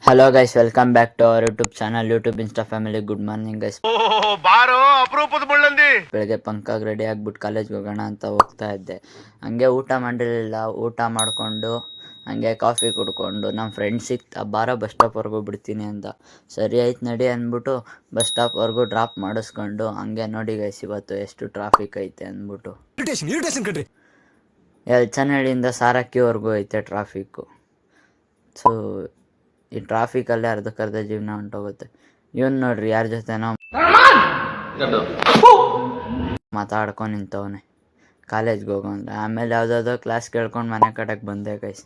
Hello guys, welcome back to our YouTube channel, YouTube insta family. Good morning guys. ಬಾರೋ ಅಪರೂಪದ ಮುಳ್ಳಂದಿ. ಬೆಳಗ್ಗೆ ಪಂಕಾಗಿ ready ಆಗ್ಬಿಟ್ಟು ಕಾಲೇಜ್ಗೆ ಹೋಗೋಣ ಅಂತ ಹೋಗ್ತಾ ಇದ್ದೆ. ಹಂಗೆ ಊಟ ಮಾಡಿರಲಿಲ್ಲ. ಊಟ ಮಾಡಿಕೊಂಡು ಹಂಗೆ ಕಾಫಿ ಕುಡ್ಕೊಂಡು ನಮ್ಮ ಫ್ರೆಂಡ್ ಸಿಕ್ತ, ಬಾರೋ ಬಸ್ ಸ್ಟಾಪ್ವರೆಗೂ ಬಿಡ್ತೀನಿ ಅಂತ. ಸರಿ ಆಯ್ತು ನಡಿ ಅಂದ್ಬಿಟ್ಟು ಬಸ್ ಸ್ಟಾಪ್ವರೆಗೂ ಡ್ರಾಪ್ ಮಾಡಿಸ್ಕೊಂಡು ಹಂಗೆ ನೋಡಿ ಗೈಸ್ ಇವತ್ತು ಎಷ್ಟು ಟ್ರಾಫಿಕ್ ಐತೆ ಅಂದ್ಬಿಟ್ಟು. ಎಲ್ಚನಹಳ್ಳಿಯಿಂದ ಸಾರಕ್ಕಿವರೆಗೂ ಐತೆ ಟ್ರಾಫಿಕ್ಕು. ಸೊ ಈ ಟ್ರಾಫಿಕಲ್ಲೇ ಅರ್ಧಕ್ಕರ್ಧ ಜೀವನ ಹೊಂಟೋಗುತ್ತೆ. ಇವನು ನೋಡ್ರಿ ಯಾರ ಜೊತೆನೋ ಮಾತಾಡ್ಕೊಂಡು ನಿಂತವನೆ ಕಾಲೇಜ್ಗೆ ಹೋಗೋಂದ್ರೆ. ಆಮೇಲೆ ಯಾವುದಾದ್ರೂ ಕ್ಲಾಸ್ ಕೇಳ್ಕೊಂಡು ಮನೆ ಕಡೆಗೆ ಬಂದೆ ಗೈಸ್.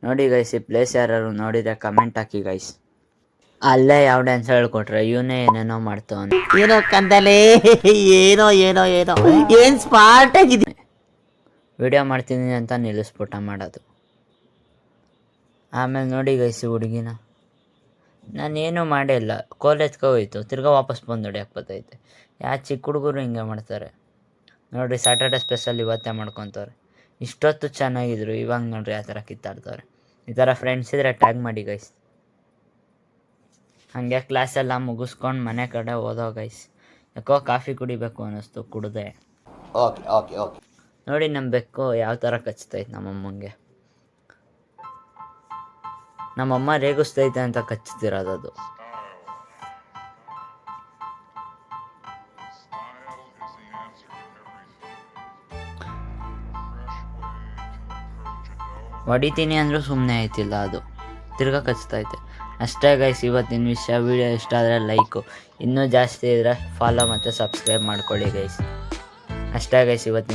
ನೋಡಿ ಗೈಸ್, ಈ ಪ್ಲೇಸ್ ಯಾರು ನೋಡಿದ್ರೆ ಕಮೆಂಟ್ ಹಾಕಿ ಗೈಸ್. ಅಲ್ಲೇ ಯಾವ ಡ್ಯಾನ್ಸ್ ಹೇಳ್ಕೊಟ್ರೆ ಇವನೇ ಏನೇನೋ ಮಾಡ್ತವನೆ. ಏನೋ ಕಂದಲೇ, ಏನೋ ಏನೋ ಏನೋ ಏನು ಸ್ಮಾರ್ಟ್ ಆಗಿದೆ. ವಿಡಿಯೋ ಮಾಡ್ತೀನಿ ಅಂತ ನಿಲ್ಲಿಸ್ಬಿಟ್ಟ ಮಾಡೋದು. ಆಮೇಲೆ ನೋಡಿ ಗೈಸಿ ಹುಡುಗಿನ ನಾನೇನು ಮಾಡೇ ಇಲ್ಲ, ಕಾಲೇಜ್ಗೆ ಹೋಯ್ತು, ತಿರ್ಗಾ ವಾಪಸ್ ಬಂದು ಹೊಡಿಯಕ್ಕೆ ಬರ್ತೈತೆ. ಚಿಕ್ಕ ಹುಡುಗರು ಹಿಂಗೆ ಮಾಡ್ತಾರೆ ನೋಡಿರಿ. ಸ್ಯಾಟರ್ಡೆ ಸ್ಪೆಷಲ್ ಇವತ್ತೇ ಮಾಡ್ಕೊತಾರೆ. ಇಷ್ಟೊತ್ತು ಚೆನ್ನಾಗಿದ್ರು, ಇವಾಗ ನೋಡ್ರಿ ಆ ಥರ ಕಿತ್ತಾಡ್ತಾರೆ. ಈ ಥರ ಫ್ರೆಂಡ್ಸ್ ಇದ್ದರೆ ಟ್ಯಾಗ್ ಮಾಡಿ ಗೈಸ್. ಹಾಗೆ ಕ್ಲಾಸೆಲ್ಲ ಮುಗಿಸ್ಕೊಂಡು ಮನೆ ಕಡೆ ಹೋದೋ ಗೈಸ್. ಯಾಕೋ ಕಾಫಿ ಕುಡಿಬೇಕು ಅನ್ನಿಸ್ತು, ಕುಡ್ದೆ. ನೋಡಿ ನಮ್ಮ ಬೆಕ್ಕು ಯಾವ ಥರ ಕಚ್ತೈತೆ ನಮ್ಮಮ್ಮಂಗೆ. ನಮ್ಮಮ್ಮ ರೇಗಿಸ್ತೈತೆ ಅಂತ ಕಚ್ತಿರೋದದು. ಹೊಡಿತೀನಿ ಅಂದರೂ ಸುಮ್ಮನೆ ಆಯ್ತಿಲ್ಲ, ಅದು ತಿರ್ಗಾ ಕಚ್ತೈತೆ. ಅಷ್ಟೇ ಗೈಸ್ ಇವತ್ತಿನ ವಿಷಯ. ವಿಡಿಯೋ ಇಷ್ಟ ಆದರೆ ಲೈಕು, ಇನ್ನೂ ಜಾಸ್ತಿ ಇದ್ದರೆ ಫಾಲೋ ಮತ್ತು ಸಬ್ಸ್ಕ್ರೈಬ್ ಮಾಡ್ಕೊಳ್ಳಿ ಗೈಸ್. ಅಷ್ಟೇ ಗೈಸ್ ಇವತ್ತಿನ